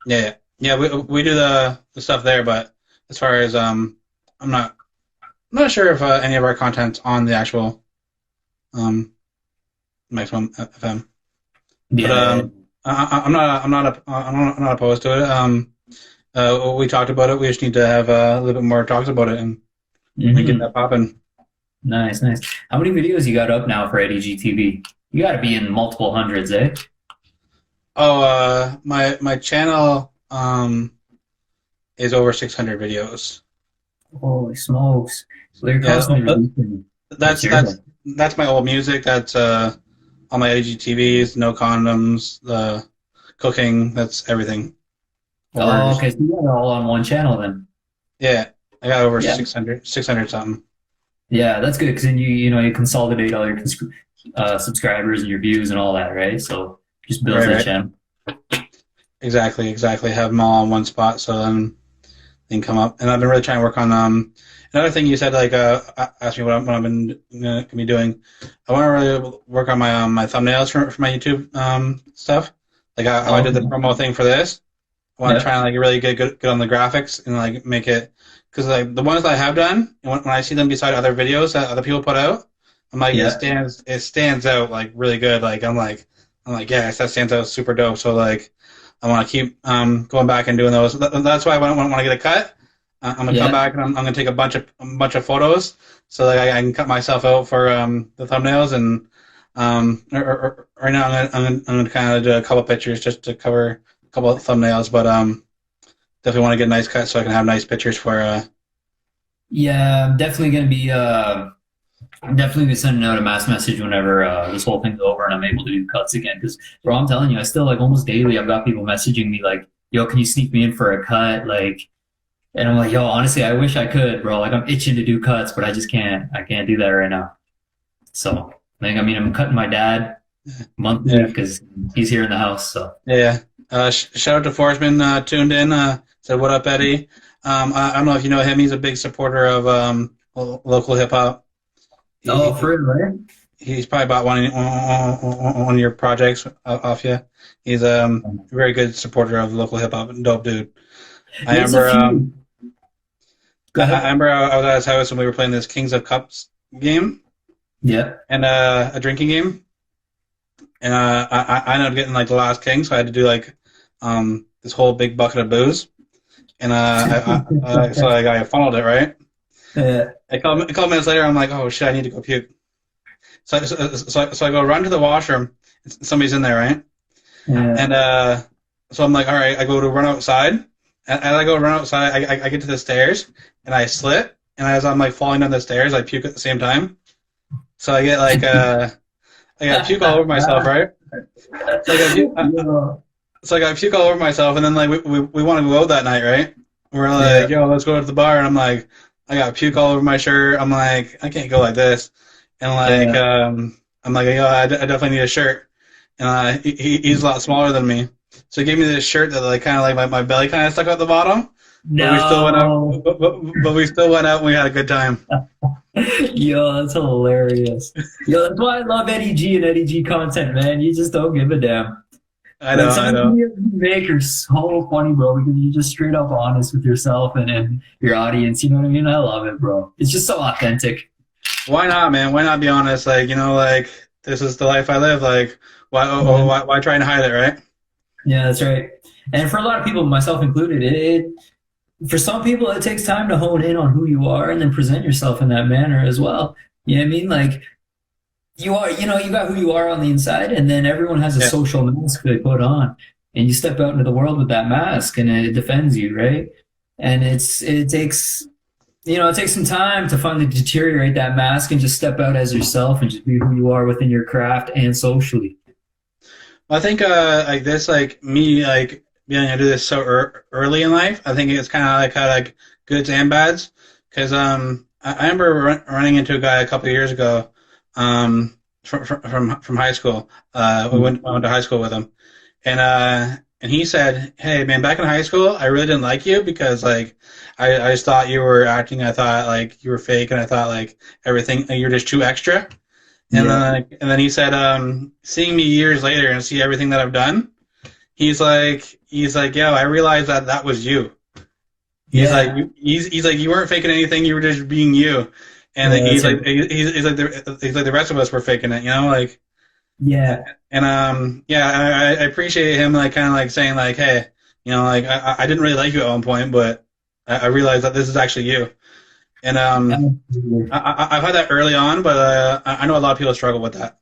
Yeah, yeah, yeah. We do the stuff there, but as far as I'm not sure if any of our content's on the actual um Maximum FM, but Yeah, yeah. I'm not opposed to it. We talked about it. We just need to have a little bit more talks about it and get Hmm. that popping. Nice, nice. How many videos you got up now for EDGTV? You got to be in multiple hundreds, eh? Oh, my channel is over 600 videos. Holy smokes! So you're Yeah, constantly releasing that's material. that's my old music. That's all my IGTVs, no condoms, the cooking. That's everything. Over Oh, just okay. So you got it all on one channel then. yeah, I got over Yeah, 600 something. yeah, that's good because then you consolidate all your subscribers and your views and all that, right? So just builds Right, that right. channel. Exactly. Have them all in one spot, so then they can come up. And I've been really trying to work on another thing you said, like ask me what I've been gonna be doing. I want to really work on my thumbnails for my YouTube stuff. Like how I Oh, did the promo thing for this. I want to yeah, try and like really get good on the graphics and like make it because like the ones that I have done, and when I see them beside other videos that other people put out, I'm like yeah, it stands out like really good. Like I'm like yes, that stands out super dope. So like I want to keep going back and doing those. That's why when I get a cut, I'm gonna come yeah, back and I'm gonna take a bunch of photos so that I can cut myself out for the thumbnails and right now I'm gonna kind of do a couple pictures just to cover a couple of thumbnails, but definitely want to get a nice cut so I can have nice pictures for yeah. I'm definitely be sending out a mass message whenever this whole thing's over and I'm able to do cuts again. Because, bro, I'm telling you, I still like almost daily. I've got people messaging me like, "Yo, can you sneak me in for a cut?" Like, and I'm like, "Yo, honestly, I wish I could, bro. Like, I'm itching to do cuts, but I just can't. I can't do that right now." So, like, I mean, I'm cutting my dad monthly yeah. because he's here in the house. So, Yeah. Shout out to Forsman, tuned in. Said, "What up, Eddie?" I don't know if you know him. He's a big supporter of local hip hop. oh, He, for real, right? he's probably bought one of your projects off you. He's a very good supporter of local hip hop. Dope dude. I There's a remember few. Go I ahead. remember I was at his house and we were playing this Kings of Cups game Yeah. and a drinking game, and I ended up getting like the last king, so I had to do like this whole big bucket of booze, and so I funneled it right. Yeah. A couple minutes later, I'm like, oh shit, I need to go puke. So I go run to the washroom. Somebody's in there, right? Yeah. And so I'm like, all right. I go to run outside. And as I go run outside, I get to the stairs and I slip. And as I'm like falling down the stairs, I puke at the same time. So I get like I got puke all over myself, right? So I got puke, Yo. so I got puke all over myself, and then like we want to go out that night, right? We're Yeah. like, yo, let's go to the bar, and I'm like, I got puke all over my shirt. I'm like, I can't go like this, and like Yeah. I'm like, yo, I definitely need a shirt, and he's a lot smaller than me, so he gave me this shirt that like kind of like my belly kind of stuck out the bottom, but we still went out, No. but we still went out and we had a good time. Yo, that's hilarious. Yo, that's why I love Eddie G and Eddie G content, man. You just don't give a damn. I Like know, some I of the know. videos you make are so funny, bro, because you're just straight up honest with yourself and your audience. You know what I mean? I love it, bro. It's just so authentic. Why not, man? Why not be honest? Like, like this is the life I live. Like, Yeah, why try and hide it, right? yeah, that's right. And for a lot of people, myself included, for some people it takes time to hone in on who you are and then present yourself in that manner as well. You know what I mean? Like you are, you got who you are on the inside, and then everyone has a Yeah. social mask they put on, and you step out into the world with that mask, and it defends you, right? And it takes it takes some time to finally deteriorate that mask and just step out as yourself and just be who you are within your craft and socially. I think like this, like me, like being able to do this so early in life. I think it's kind of like had like goods and bads. Because I remember running into a guy a couple of years ago, from high school. I went to high school with him, and he said, "Hey man, back in high school, I really didn't like you because like I just thought you were acting. I thought like you were fake, and I thought like everything you're just too extra." Yeah, And then he said, seeing me years later and see everything that I've done, he's like, yo, I realized that that was you. yeah, He's like, you weren't faking anything, you were just being you. And yeah. he's That's like, it. he's like the rest of us were faking it, like. Yeah, And yeah, I appreciate him like kind of like saying like, hey, like I didn't really like you at one point, but I realized that this is actually you. And absolutely. I've had that early on, but I know a lot of people struggle with that.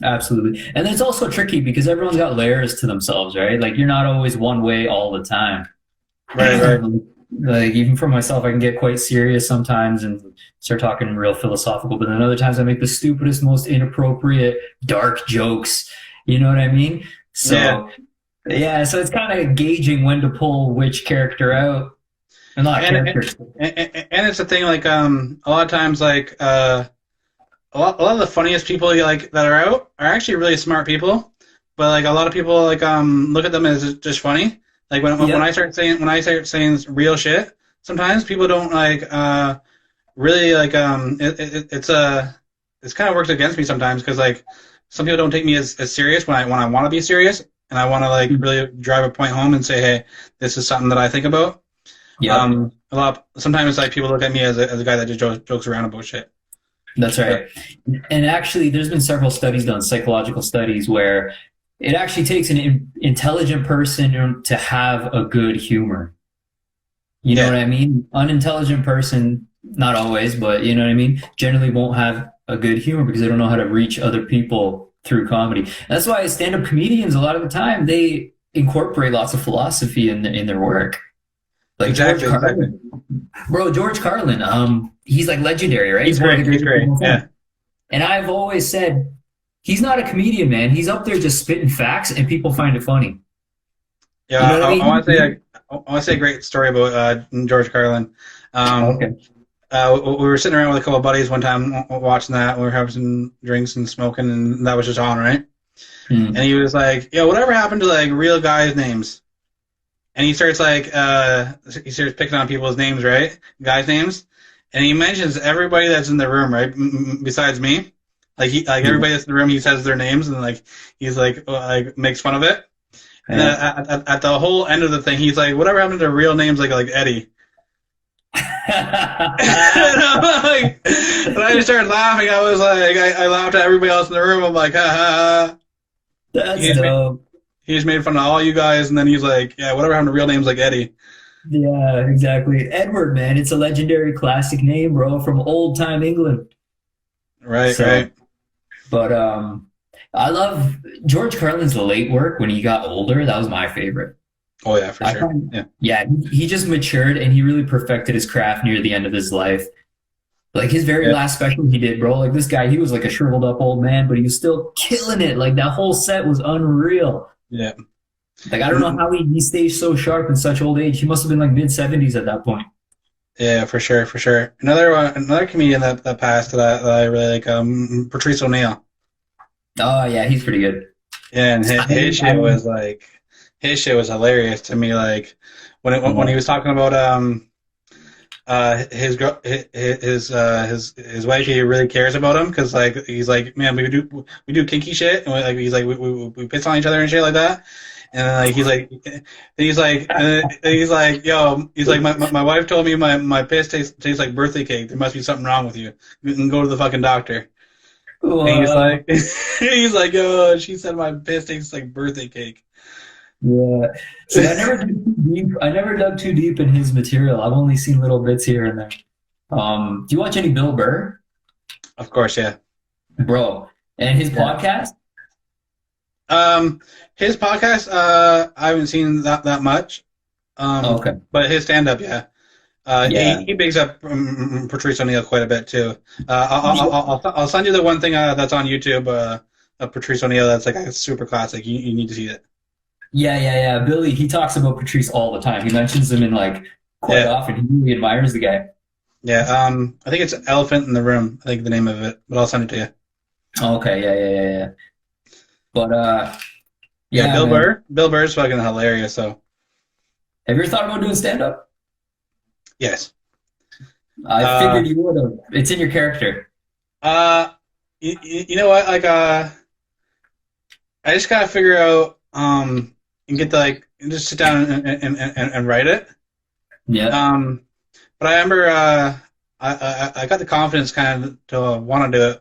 Absolutely. And it's also tricky because everyone's got layers to themselves, right? Like you're not always one way all the time. Right, right. Like even for myself, I can get quite serious sometimes and start talking real philosophical, but then other times I make the stupidest, most inappropriate, dark jokes. You know what I mean? Yeah. So yeah, so it's kind of gauging when to pull which character out. And not and character. and it's a thing like a lot of times like a lot of the funniest people like that are out are actually really smart people, but like a lot of people like look at them as just funny. Like Yep. when I start saying real shit, sometimes people don't like really like it's kind of works against me sometimes because like some people don't take me as serious when I want to be serious and I want to like really drive a point home and say, hey, this is something that I think about. Yep. Sometimes like people look at me as a guy that just jokes around about shit. That's But right. And actually, there's been several studies done, psychological studies, where it actually takes an intelligent person to have a good humor. You know yeah, what I mean? Unintelligent person, not always, but you know what I mean? Generally won't have a good humor because they don't know how to reach other people through comedy. That's why stand-up comedians, a lot of the time, they incorporate lots of philosophy in their work. Like George exactly. Carlin, bro, George Carlin, he's like legendary, right? He's He's one of the great. He's greatest of great. all Yeah, time. And I've always said he's not a comedian, man. He's up there just spitting facts, and people find it funny. yeah. You know what I I want to say mean? I want to say a great story about George Carlin. Um, Okay. we were sitting around with a couple of buddies one time watching that. We were having some drinks and smoking, and that was just on, right? And Hmm. he was like, "Yo, whatever happened to like real guys' names?" And he starts picking on people's names, right? Guys' names, and he mentions everybody that's in the room, right? Besides me, Yeah. everybody that's in the room, he says their names, and like he's like makes fun of it. And then Yeah. at the whole end of the thing, he's like, "Whatever happened to real names like Eddie?" And I just started laughing. I was like, I laughed at everybody else in the room. I'm like, ha ha ha. He That's just made, dope. he just made fun of all you guys, and then he's like, yeah, whatever happened to real names like Eddie? Yeah, exactly. Edward, man, it's a legendary classic name, bro, from old time England. Right, So, right. but I love George Carlin's late work when he got older. That was my favorite. Oh yeah, for I sure. find, Yeah, yeah, he just matured and he really perfected his craft near the end of his life. Like his very yeah, last special he did, bro. Like this guy, he was like a shriveled up old man, but he was still killing it. Like that whole set was unreal. yeah. Like I don't know how he stayed so sharp in such old age. He must have been like mid 70s at that point. Yeah, for sure, for sure. Another comedian that passed that I really like, Patrice O'Neill. Oh yeah, he's pretty good. Yeah, and I, I, his shit was hilarious to me. Like when yeah, he was talking about his girl, his wife, he really cares about him because like he's like, man, we do kinky shit, and like he's like we piss on each other and shit like that. And then like he's like, yo, he's like my wife told me my piss tastes like birthday cake. There must be something wrong with you. You can go to the fucking doctor. And he's Wow. like, he's like, yo, she said my piss tastes like birthday cake. Yeah. See, I never dug too deep. I never dug too deep in his material. I've only seen little bits here and there. Do you watch any Bill Burr, Of course, yeah. bro? And his Yeah. podcast? Um, his podcast, I haven't seen that much. Okay. But his stand up, yeah. He Yeah. he bigs up Patrice O'Neill quite a bit too. I'll send you the one thing that's on YouTube. Of Patrice O'Neill, that's like a super classic. You need to see it. Yeah, yeah, yeah. Billy, he talks about Patrice all the time. He mentions him in like quite Yeah, often. He really admires the guy. yeah. I think it's Elephant in the Room. I think the name of it, but I'll send it to you. Okay, yeah, yeah, yeah, yeah. But Yeah, yeah, man. Bill Burr's fucking hilarious. So Have you ever thought about doing stand up? yes. I Uh, figured you would have. It's in your character. uh, you know what? Like, I just gotta figure out, and get the like, just sit down and write it. Yeah. Um, but I remember, I got the confidence kind of to want to do it,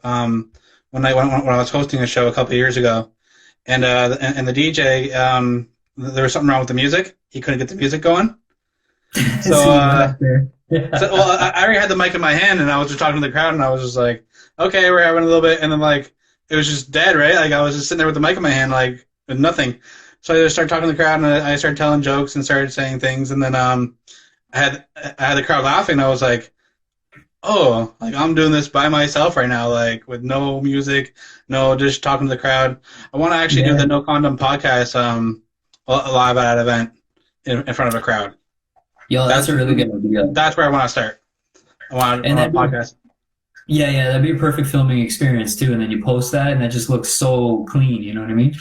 when I was hosting a show a couple of years ago, and the DJ, there was something wrong with the music. He couldn't get the music going. So, So you went up there. so well, I already had the mic in my hand, and I was just talking to the crowd, and I was just like, okay, we're having a little bit, and then like it was just dead, right? Like I was just sitting there with the mic in my hand, like with nothing. So I just started talking to the crowd, and I started telling jokes and started saying things, and then I had the crowd laughing. And I was like, oh, like I'm doing this by myself right now, like with no music, no, just talking to the crowd. I want to actually do Yeah. the No Condom podcast, live at that event in front of a crowd. Yo, that's That's a really good idea. that's where I want to start. I And want that'd a be podcast. yeah, yeah, that'd be a perfect filming experience too. And then you post that, and that just looks so clean. You know what I mean?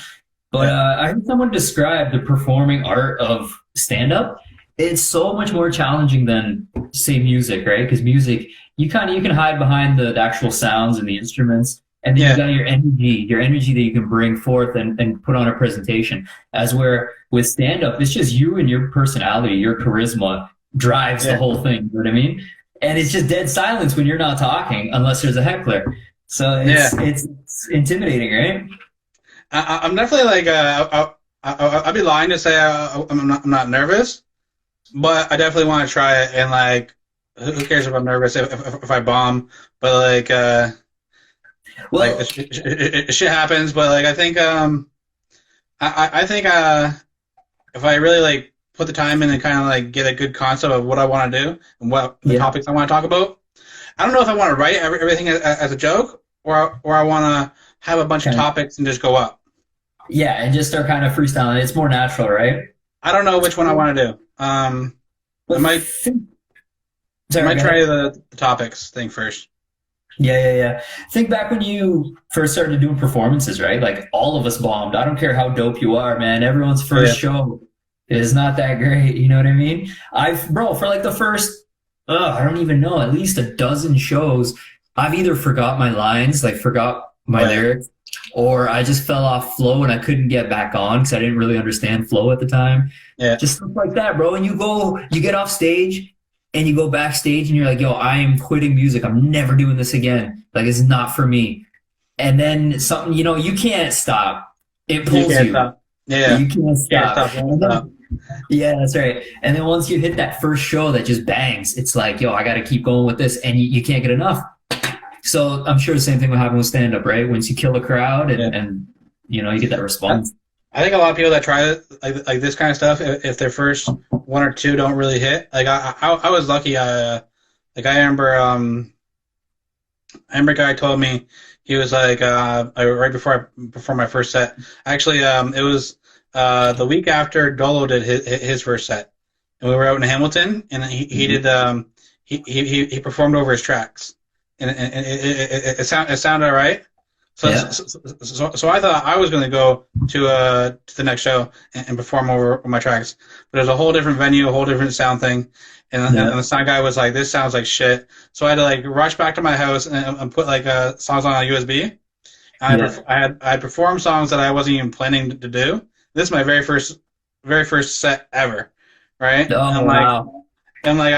But Yeah, I heard someone describe the performing art of stand up. It's so much more challenging than say music, right? Because music, you can hide behind the actual sounds and the instruments, and then you yeah, got your energy that you can bring forth and put on a presentation. As where with stand up, it's just you and your personality, your charisma drives the yeah. whole thing. You know what I mean? And it's just dead silence when you're not talking, unless there's a heckler. So Yeah. it's intimidating, right? I'm definitely like, I'd be lying to say I'm not nervous, but I definitely want to try it. And like, who cares if I'm nervous if I bomb? But like Well, shit happens. But like, I think, I think, if I really like put the time in and kind of like get a good concept of what I want to do and what the yeah. topics I want to talk about, I don't know if I want to write everything as a joke, or I want to have a bunch of Kind of, topics and just go up. yeah, and just start kind of freestyling. It's more natural, right? I don't know which one I want to do. I But might I sorry, might go try ahead. the topics thing first. Yeah, yeah, yeah. Think back when you first started doing performances, right? Like all of us bombed. I don't care how dope you are, man. Everyone's first Yeah, show is not that great. You know what I mean? Bro, for like the first, I don't even know, at least a dozen shows, I've either forgot my lines, like forgot my right. lyrics, or I just fell off flow and I couldn't get back on because I didn't really understand flow at the time. Yeah, Just stuff like that, bro. And you get off stage and you go backstage and you're like, yo, I am quitting music. I'm never doing this again. Like, it's not for me. And then something, you can't stop. It you pulls can't you. stop. Yeah, You can't can't stop. stop, won't And stop. then, yeah, that's right. And then once you hit that first show that just bangs, it's like, yo, I got to keep going with this. And you can't get enough. So I'm sure the same thing will happen with stand up, right? Once you kill a crowd Yeah, and you get that I, response. I think a lot of people that try it, like this kind of stuff, if their first one or two don't really hit, like I was lucky. Like I remember a guy told me, he was like, right before my first set. Actually, it was the week after Dolo did his first set, and we were out in Hamilton, and he Mhm. did, he performed over his tracks, and it sounded all right. Yeah. So I thought I was going to go to the next show and perform over my tracks, but it was a whole different venue, a whole different sound thing, and Yeah. the sound guy was like, "This sounds like shit." So I had to like rush back to my house and put like songs on a USB. Yeah. I had performed songs that I wasn't even planning to do. This is my very first set ever, right? Oh wow. And like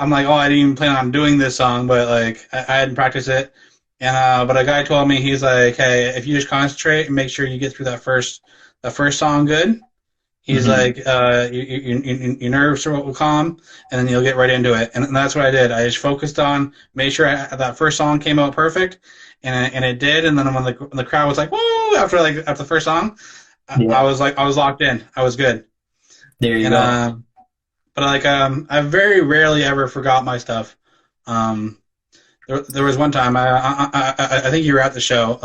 I'm like, oh, I didn't even plan on doing this song, but like I hadn't practiced it. And but a guy told me, he's like, hey, if you just concentrate and make sure you get through that first song good, he's Hmm. like, your nerves will calm, and then you'll get right into it. And that's what I did. I just focused on, made sure that first song came out perfect, and it did. And then when the crowd was like, woo, after the first song, Yeah. I was locked in. I was good. There you And go. but like I very rarely ever forgot my stuff. Um, there was one time I think you were at the show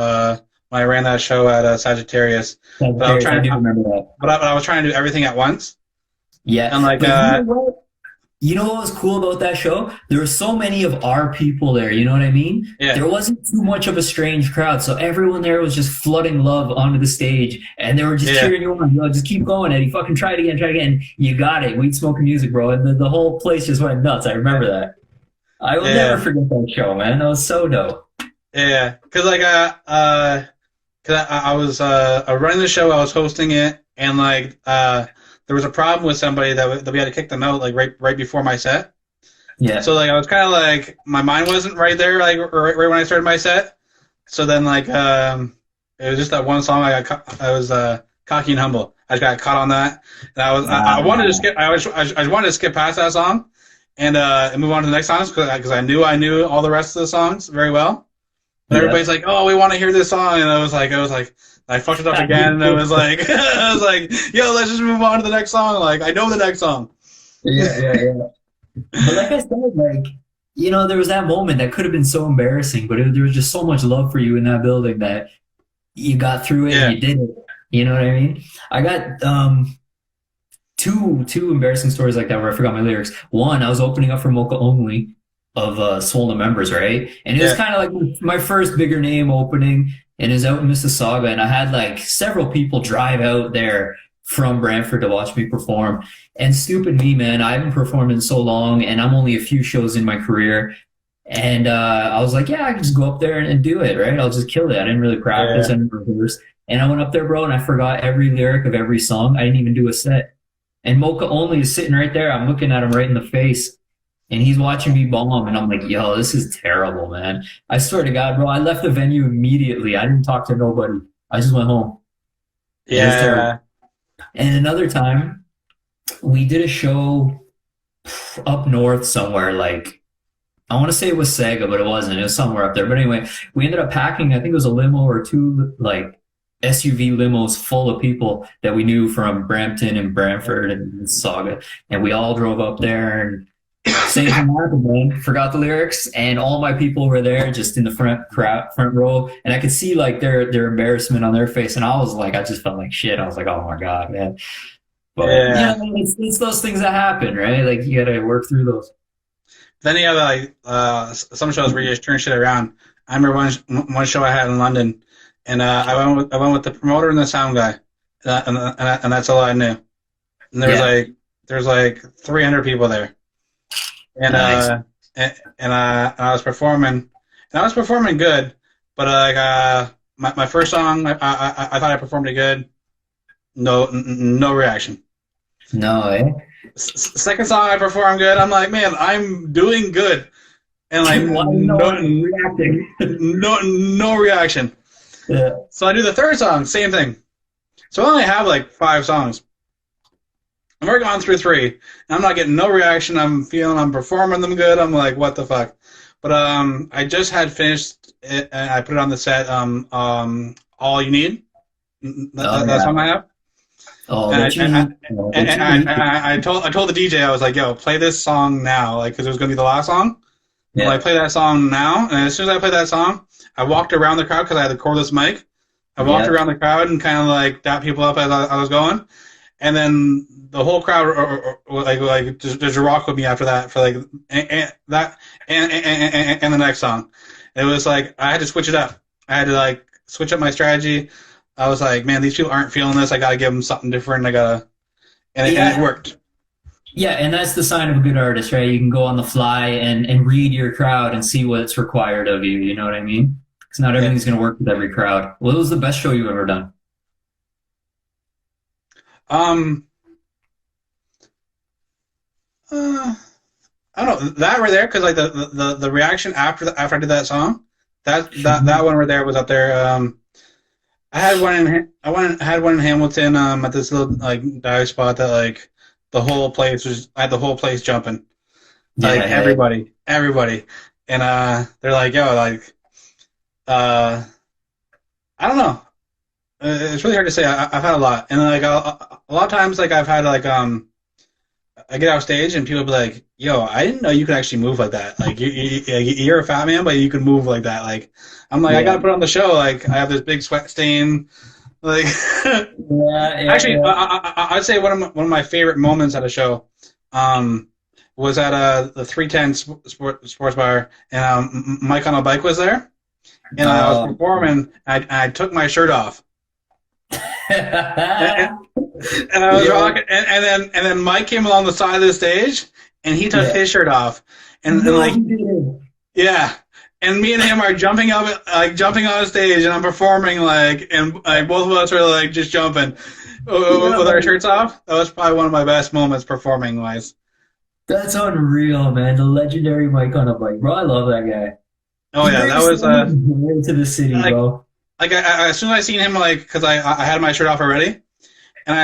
when I ran that show at Sagittarius, but Sagittarius, I do remember that. but I was trying to do everything at once, Yeah, and like but you know what? You know what was cool about that show? There were so many of our people there. You know what I mean? yeah, There wasn't too much of a strange crowd, so everyone there was just flooding love onto the stage, and they were just yeah, cheering you on. Yo, just keep going, Eddie. Fucking try it again, try it again. You got it. Weed smoking music, bro, and the whole place just went nuts. I remember that. I will never yeah, forget that show, man. That was so dope. yeah, because like cause I was running the show, I was hosting it, and like there was a problem with somebody that we had to kick them out like right before my set. So Yeah, like I was kind of like my mind wasn't right there like right when I started my set. So then like it was just that one song I was cocky and humble. I just got caught on that, and I wanted to skip. I just wanted to skip past that song and move on to the next songs because I knew all the rest of the songs very well. But yeah. everybody's like, "Oh, we want to hear this song," and I was like, I fucked it up again, and I was like, I was like, "Yo, let's just move on to the next song." Like I know the next song. Yeah, yeah, yeah. But like I said, like there was that moment that could have been so embarrassing, but there was just so much love for you in that building that you got through it and Yeah, you did it. You know what I mean? I got two embarrassing stories like that where I forgot my lyrics. One, I was opening up for Mocha Only of Swollen Members, right? And it was yeah, kind of like my first bigger name opening, and it was out in Mississauga, and I had like several people drive out there from Brantford to watch me perform. And stupid me, man, I haven't performed in so long, and I'm only a few shows in my career. And I was like, yeah, I can just go up there and do it, right? I'll just kill it. I didn't really practice, yeah, I didn't rehearse. And I went up there, bro, and I forgot every lyric of every song. I didn't even do a set. And Mocha Only is sitting right there. I'm looking at him right in the face, and he's watching me bomb. And I'm like, yo, this is terrible, man. I swear to God, bro, I left the venue immediately. I didn't talk to nobody. I just went home. It was terrible. yeah, And another time, we did a show up north somewhere, like I want to say it was Sega, but it wasn't. It was somewhere up there. But anyway, we ended up packing, I think it was a limo or two, like SUV limos full of people that we knew from Brampton and Brantford and Saga. And we all drove up there and same thing happened, man. Forgot the lyrics, and all my people were there, just in the front row, and I could see like their embarrassment on their face, and I was like, I just felt like shit. I was like, oh my god, man. But yeah. it's those things that happen, right? Like you got to work through those. Then you have like some shows where you just turn shit around. I remember one show I had in London, and I went with the promoter and the sound guy, and that's all I knew. And Yeah, there was like 300 people there, and nice. and I was performing, and I was performing good, but my first song I thought I performed it good. No reaction. No, eh? Second song I performed good. I'm like, man, I'm doing good, and like Why no one reacting? no reaction. Yeah, So I do the third song, same thing. So I only have like 5 songs. I'm already gone through 3, and I'm not getting no reaction. I'm feeling I'm performing them good. I'm like, what the fuck? But I just had finished it, and I put it on the set. All you need. oh That yeah. song I have. All And that you need, all that you need. I told the DJ, I was like, yo, play this song now, like because it was gonna be the last song. I'm like, Yeah, play that song now. And as soon as I played that song, I walked around the crowd because I had the cordless mic. I walked yeah. around the crowd and kind of like dapped people up as I was going, and then the whole crowd like just rock with me after that for like that and the next song. It was like I had to switch it up. I had to like switch up my strategy. I was like, man, these people aren't feeling this. I got to give them something different. And it Yeah, worked. yeah, and that's the sign of a good artist, right? You can go on the fly and read your crowd and see what's required of you. You know what I mean? Because not Yeah. everything's going to work with every crowd. What was the best show you've ever done? Um. Uh, I don't know that right there because like the reaction after I did that song, that one right there was up there. I had one had one in Hamilton at this little like dive spot that like I had the whole place jumping, like Yeah, yeah, everybody, and they're like, yo, like I don't know. It's really hard to say. I've had a lot, and like a lot of times, like I've had like I get off stage and people be like, "Yo, I didn't know you could actually move like that. Like you're a fat man, but you can move like that." Like I'm like, I yeah, gotta put on the show. Like I have this big sweat stain. Like yeah, yeah, actually, yeah. I'd say one of my favorite moments at a show, um, was at the 310 sports bar, and Mike on a bike was there, and I was Oh. performing. I took my shirt off. And, Yeah, and I was rocking, and then Mike came along the side of the stage, and he took yeah. his shirt off, and No, like he didn't. yeah, and me and him are jumping up like jumping on stage, and I'm performing like, and like both of us are like just jumping with our No, shirts off. That was probably one of my best moments performing wise. that's unreal, man. The legendary Mike on a bike, bro. I love that guy. Oh He yeah, that brings so was much joy to the city, like bro. as soon as I seen him like because I had my shirt off already. And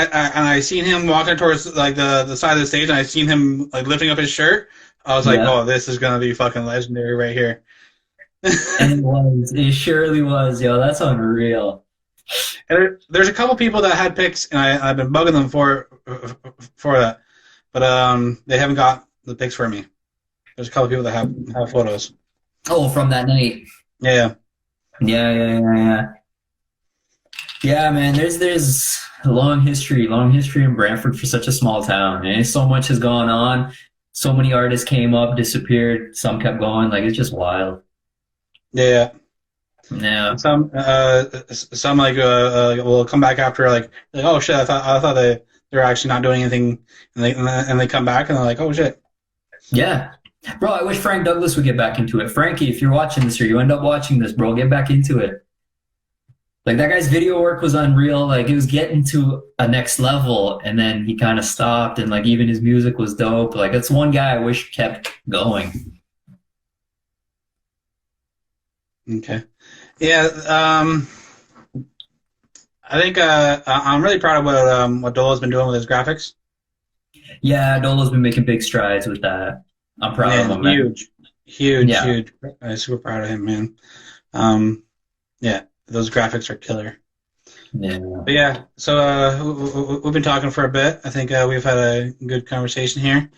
I seen him walking towards like the side of the stage, and I seen him like lifting up his shirt. I was like, Yeah, "Oh, this is gonna be fucking legendary right here." and it was. It surely was, yo. That's unreal. And there's a couple people that had pics, and I've been bugging them for that, but they haven't got the pics for me. There's a couple people that have photos. Oh, from that night. Yeah, Yeah, yeah, yeah, yeah. Yeah, man. There's a long history in Brantford for such a small town, and so much has gone on. So many artists came up, disappeared. Some kept going. Like it's just wild. yeah. Yeah. And some like will come back after like oh shit, I thought they're actually not doing anything, and they come back and they're like, oh shit. Yeah. Bro, I wish Frank Douglas would get back into it. Frankie, if you're watching this or you end up watching this, bro, get back into it. Like that guy's video work was unreal. Like it was getting to a next level and then he kind of stopped and like even his music was dope. Like that's one guy I wish kept going. Okay. Yeah. I think I'm really proud of what Dolo's been doing with his graphics. Yeah, Dolo's been making big strides with that. I'm proud of Man, him, man. Yeah. huge. I'm super proud of him, man. Um, yeah, those graphics are killer. Yeah. But yeah, so we've been talking for a bit. I think we've had a good conversation here.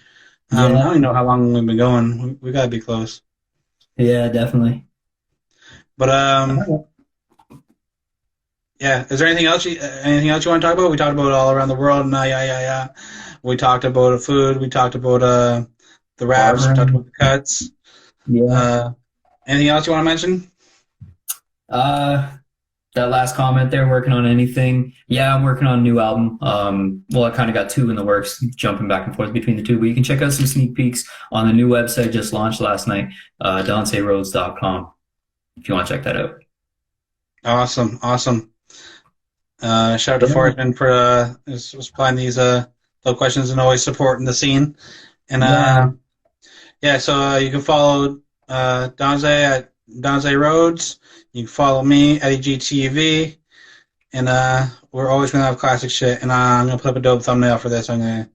I don't Yeah. even know how long we've been going. We got to be close. Yeah, definitely. But yeah, is there anything else you want to talk about? We talked about all around the world. Nah, yeah. We talked about food. We talked about the raps. We talked Barbara. about the cuts. Yeah. Uh, anything else you want to mention? Uh that last comment there, working on anything. Yeah, I'm working on a new album. Well, I kind of got two in the works, jumping back and forth between the two, but you can check out some sneak peeks on the new website just launched last night, donsairoads.com, if you want to check that out. Awesome, awesome. Shout out to Yeah, Forsman for supplying these dope questions and always supporting the scene. And yeah, yeah, so you can follow Donsai at Donsai Roads. You can follow me at EGTV, and we're always gonna have classic shit. And I'm gonna put up a dope thumbnail for this. I'm gonna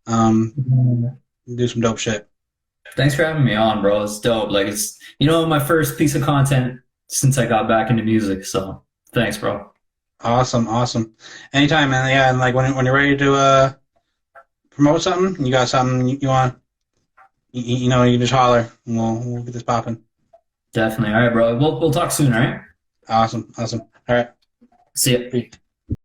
um, yeah. do some dope shit. Thanks for having me on, bro. It's dope. Like it's my first piece of content since I got back into music. So thanks, bro. Awesome, awesome. Anytime, man. Yeah, and like when you're ready to promote something, you got something you want, you can just holler, and we'll get this popping. Definitely. All right, bro. We'll talk soon. All right. Awesome, awesome. All right. See ya. Peace.